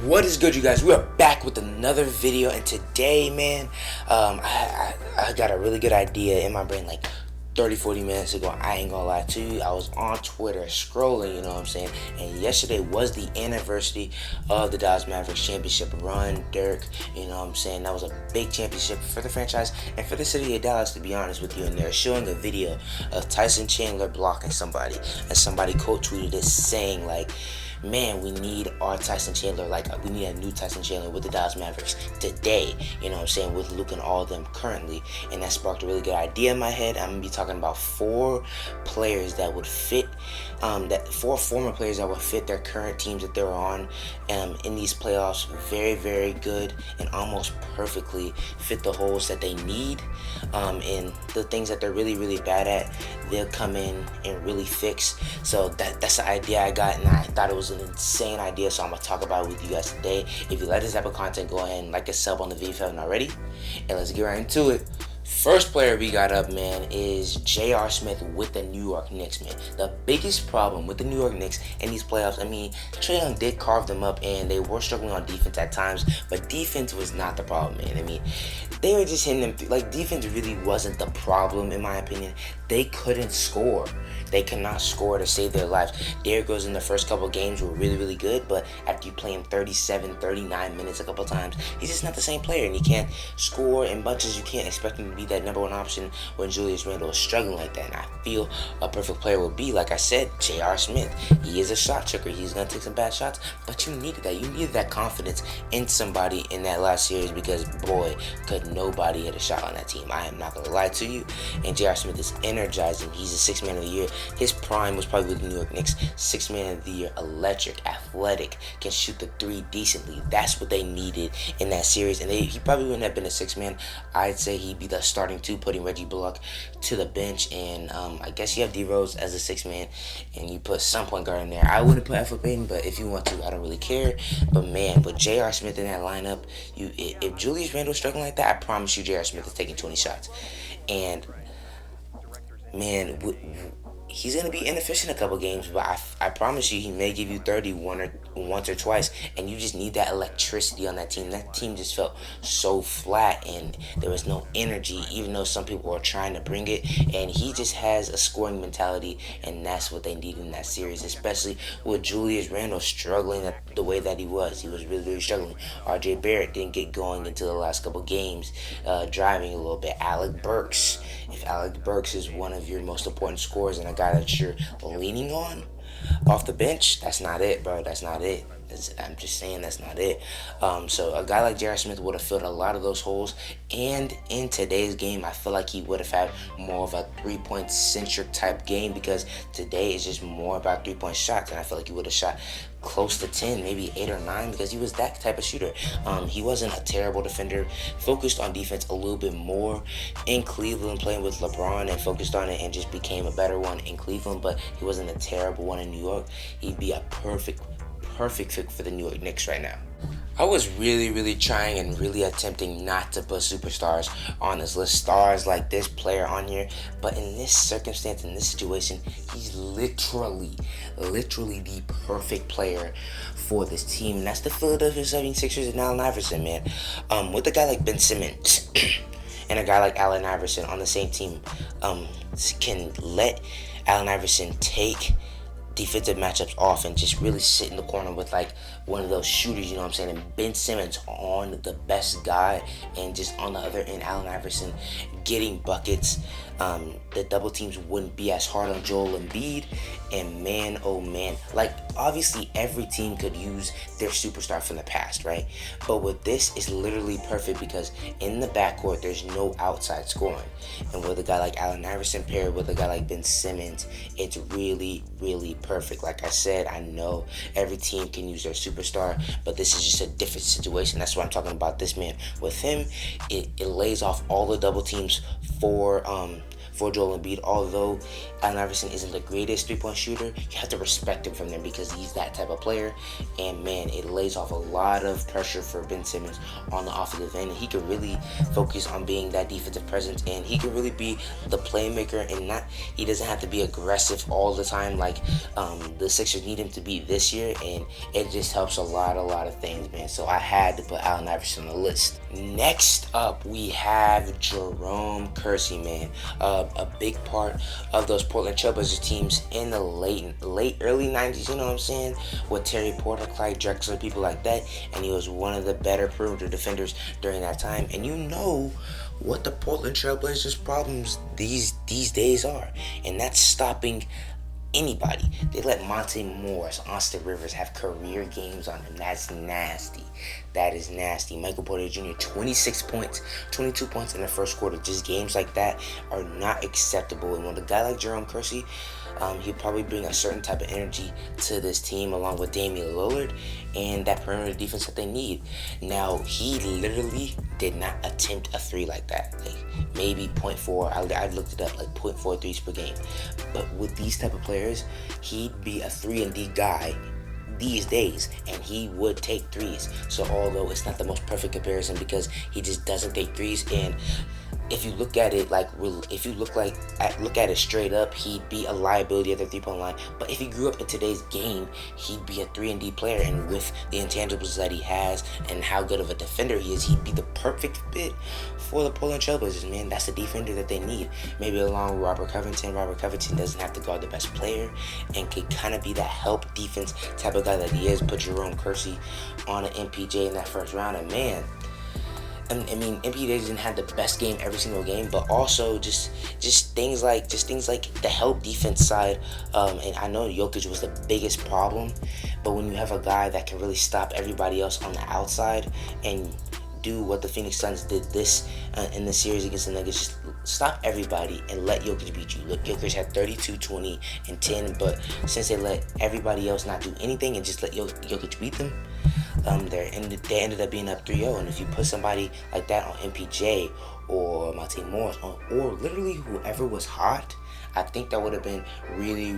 What is good, you guys? We are back with another video, and today, man, I got a really good idea in my brain like 30-40 minutes ago. I ain't gonna lie to you, I was on Twitter scrolling, you know what I'm saying, and yesterday was the anniversary of the Dallas Mavericks championship run. Dirk, you know what I'm saying, that was a big championship for the franchise and for the city of Dallas, to be honest with you. And they're showing a video of Tyson Chandler blocking somebody, and somebody quote tweeted it saying like, man, we need our Tyson Chandler, like we need a new Tyson Chandler with the Dallas Mavericks today, you know what I'm saying, with Luke and all of them currently. And that sparked a really good idea in my head. I'm gonna be talking about four players that would fit, four former players that would fit their current teams that they're on in these playoffs very, very good and almost perfectly fit the holes that they need, and the things that they're really, really bad at, they'll come in and really fix. So that's the idea I got, and I thought it was an insane idea, so I'm gonna talk about it with you guys today. If you like this type of content, go ahead and like a sub on the video if you haven't already, and let's get right into it. First player we got up, man, is J.R. Smith with the New York Knicks, man. The biggest problem with the New York Knicks in these playoffs, I mean, Trae Young did carve them up, and they were struggling on defense at times, but defense was not the problem, man. I mean, they were just hitting them, like, defense really wasn't the problem, in my opinion. They couldn't score. They cannot score to save their lives. Derrick Rose in the first couple of games were really, really good, but after you play him 37, 39 minutes a couple of times, he's just not the same player, and he can't score in bunches. You can't expect him to be that number one option when Julius Randle is struggling like that. And I feel a perfect player would be, like I said, J.R. Smith. He is a shot chucker. He's going to take some bad shots, but you needed that. You needed that confidence in somebody in that last series, because, boy, could nobody hit a shot on that team. I am not going to lie to you. And J.R. Smith is energizing. He's a sixth man of the year. His prime was probably with the New York Knicks. Sixth man of the year, electric, athletic, can shoot the three decently. That's what they needed in that series. And he probably wouldn't have been a sixth man. I'd say he'd be the starting two, putting Reggie Bullock to the bench. And I guess you have D Rose as a sixth man, and you put some point guard in there. I wouldn't put Alfred Payton, but if you want to, I don't really care. But man, with J.R. Smith in that lineup, if Julius Randle's struggling like that, I promise you J.R. Smith is taking 20 shots. And man, he's going to be inefficient a couple games, but I promise you he may give you 30 once or twice, and you just need that electricity on that team. That team just felt so flat, and there was no energy, even though some people were trying to bring it, and he just has a scoring mentality, and that's what they need in that series, especially with Julius Randle struggling the way that he was. He was really, really struggling. R.J. Barrett didn't get going until the last couple games, driving a little bit. Alec Burks. If Alec Burks is one of your most important scorers and a guy that you're leaning on off the bench, that's not it, bro. That's not it. I'm just saying that's not it. So a guy like J.R. Smith would have filled a lot of those holes, and in today's game, I feel like he would have had more of a three-point centric type game, because today is just more about three-point shots, and I feel like he would have shot close to 10, maybe 8 or 9, because he was that type of shooter. He wasn't a terrible defender, focused on defense a little bit more in Cleveland, playing with LeBron, and focused on it and just became a better one in Cleveland, but he wasn't a terrible one in New York. He'd be a perfect fit for the New York Knicks right now. I was really, really trying and really attempting not to put superstars on this list, stars like this player on here, but in this circumstance, in this situation, he's literally the perfect player for this team, and that's the Philadelphia 76ers and Allen Iverson, man. With a guy like Ben Simmons and a guy like Allen Iverson on the same team, can let Allen Iverson take defensive matchups off and just really sit in the corner with like one of those shooters, you know what I'm saying, and Ben Simmons on the best guy, and just on the other end, Allen Iverson getting buckets. The double teams wouldn't be as hard on Joel Embiid, and man, oh man, like obviously every team could use their superstar from the past, right? But with this, it's literally perfect, because in the backcourt, there's no outside scoring, and with a guy like Allen Iverson paired with a guy like Ben Simmons, it's really, really perfect. Like I said, I know every team can use their superstar, but this is just a different situation. That's why I'm talking about this man. With him, it lays off all the double teams for for Joel Embiid. Although Allen Iverson isn't the greatest three-point shooter, you have to respect him from there because he's that type of player. And man, it lays off a lot of pressure for Ben Simmons on the offensive end. And he can really focus on being that defensive presence, and he can really be the playmaker, and not he doesn't have to be aggressive all the time like the Sixers need him to be this year. And it just helps a lot of things, man. So I had to put Allen Iverson on the list. Next up, we have Jerome Kersey, man. A big part of those Portland Trailblazers teams in the early 90s, you know what I'm saying? With Terry Porter, Clyde Drexler, people like that. And he was one of the better perimeter defenders during that time. And you know what the Portland Trailblazers problems these days are. And that's stopping anybody. They let Monte Morris, Austin Rivers have career games on him. That's nasty. That is nasty. Michael Porter Jr., 26 points, 22 points in the first quarter. Just games like that are not acceptable. And when a guy like Jerome Kersey, he'll probably bring a certain type of energy to this team along with Damian Lillard and that perimeter defense that they need. Now, he literally did not attempt a three like that. Like maybe 0.4. I looked it up, like 0.4 threes per game. But with these type of players, he'd be a 3-and-D guy these days, and he would take threes. So although it's not the most perfect comparison because he just doesn't take threes, and if you look at it look at it straight up, he'd be a liability at the 3-point line. But if he grew up in today's game, he'd be a 3-and-D player, and with the intangibles that he has and how good of a defender he is, he'd be the perfect fit for the Portland Trailblazers, man. That's the defender that they need. Maybe along with Robert Covington. Robert Covington doesn't have to guard the best player and could kind of be that help defense type of guy that he is. Put Jerome Kersey on an MPJ in that first round, and man, I mean, MPJ didn't have the best game every single game, but also just things like the help defense side. And I know Jokic was the biggest problem, but when you have a guy that can really stop everybody else on the outside and do what the Phoenix Suns did in the series against the Nuggets, just stop everybody and let Jokic beat you. Look, Jokic had 32, 20, and 10, but since they let everybody else not do anything and just let Jokic beat them, they ended up being up 3-0. And if you put somebody like that on MPJ or Monte Morris or literally whoever was hot, I think that would have been really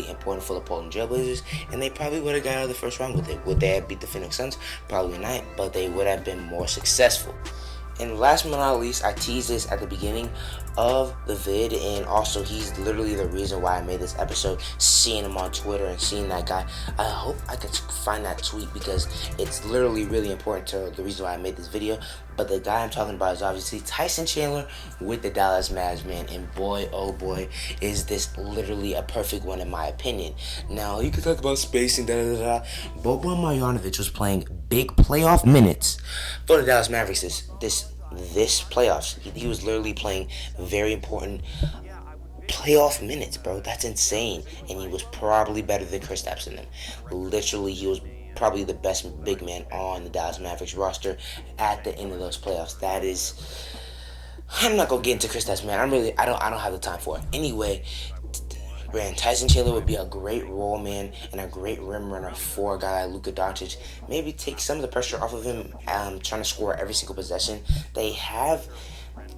important for the Portland Trailblazers, and they probably would have got out of the first round with it. Would they have beat the Phoenix Suns? Probably not, but they would have been more successful. And last but not least, I teased this at the beginning of the vid, and also he's literally the reason why I made this episode. Seeing him on Twitter and seeing that guy, I hope I can find that tweet because it's literally really important to the reason why I made this video. But the guy I'm talking about is obviously Tyson Chandler with the Dallas Mavs, man. And boy, oh boy, is this literally a perfect one in my opinion. Now, you can talk about spacing, Boban Marjanovic was playing big playoff minutes for the Dallas Mavericks this playoffs. He was literally playing very important playoff minutes, bro. That's insane. And he was probably better than Kristaps in them. Literally, he was probably the best big man on the Dallas Mavericks roster at the end of those playoffs. That is, I'm not gonna get into Kristaps, man. I don't have the time for it. Anyway, man, Tyson Chandler would be a great role man and a great rim runner for a guy like Luka Doncic. Maybe take some of the pressure off of him, trying to score every single possession. They have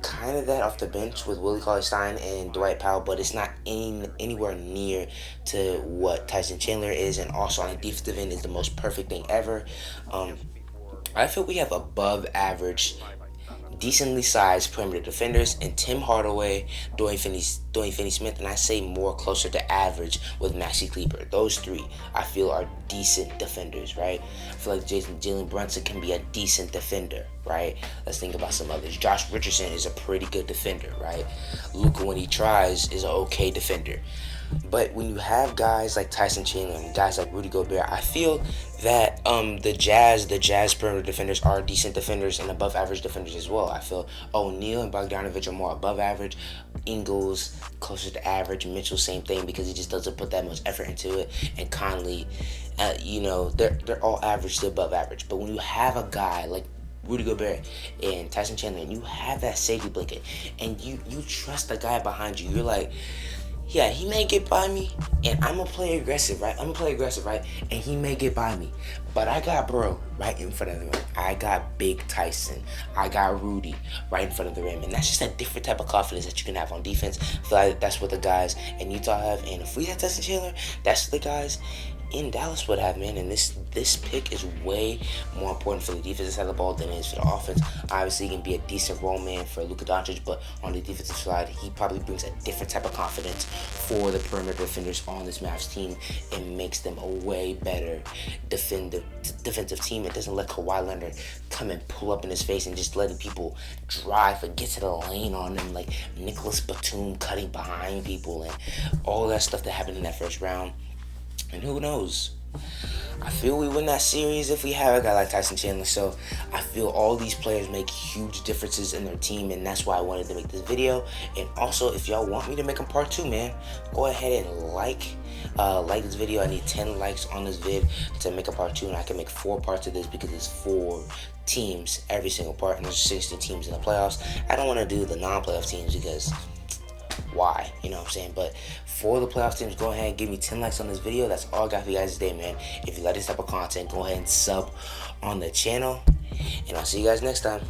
kind of that off the bench with Willie Cauley-Stein and Dwight Powell, but it's not anywhere near to what Tyson Chandler is. And also on the defensive end is the most perfect thing ever. I feel we have above average, decently sized perimeter defenders and Tim Hardaway, Dorian Finney-Smith, and I say more closer to average with Maxi Kleber. Those three I feel are decent defenders, right? I feel like Jalen Brunson can be a decent defender, right? Let's think about some others. Josh Richardson is a pretty good defender, right? Luka, when he tries, is an okay defender. But when you have guys like Tyson Chandler and guys like Rudy Gobert, I feel that the Jazz perimeter defenders are decent defenders and above average defenders as well. I feel O'Neal and Bogdanovich are more above average. Ingles closer to average. Mitchell, same thing, because he just doesn't put that much effort into it. And Conley, they're all average to above average. But when you have a guy like Rudy Gobert and Tyson Chandler, and you have that safety blanket, and you trust the guy behind you, you're like, yeah, he may get by me, and I'm gonna play aggressive, right? And he may get by me, but I got bro right in front of the rim. I got Big Tyson. I got Rudy right in front of the rim, and that's just a different type of confidence that you can have on defense. I feel like that's what the guys in Utah have, and if we had Tyson Chandler, that's what the guys in Dallas would have, man. And this pick is way more important for the defensive side of the ball than it is for the offense. Obviously, he can be a decent role man for Luka Doncic, but on the defensive side, he probably brings a different type of confidence for the perimeter defenders on this Mavs team and makes them a way better defensive team. It doesn't let Kawhi Leonard come and pull up in his face and just letting people drive and get to the lane on them, like Nicholas Batum cutting behind people and all that stuff that happened in that first round. And who knows? I feel we win that series if we have a guy like Tyson Chandler. So I feel all these players make huge differences in their team, and that's why I wanted to make this video. And also, if y'all want me to make a part 2, man, go ahead and like this video. I need 10 likes on this vid to make a part 2, and I can make 4 parts of this because it's 4 teams every single part, and there's 16 teams in the playoffs. I don't want to do the non-playoff teams because why, you know what I'm saying? But for the playoff teams, go ahead and give me 10 likes on this video. That's all I got for you guys today, man. If you like this type of content, go ahead and sub on the channel, and I'll see you guys next time.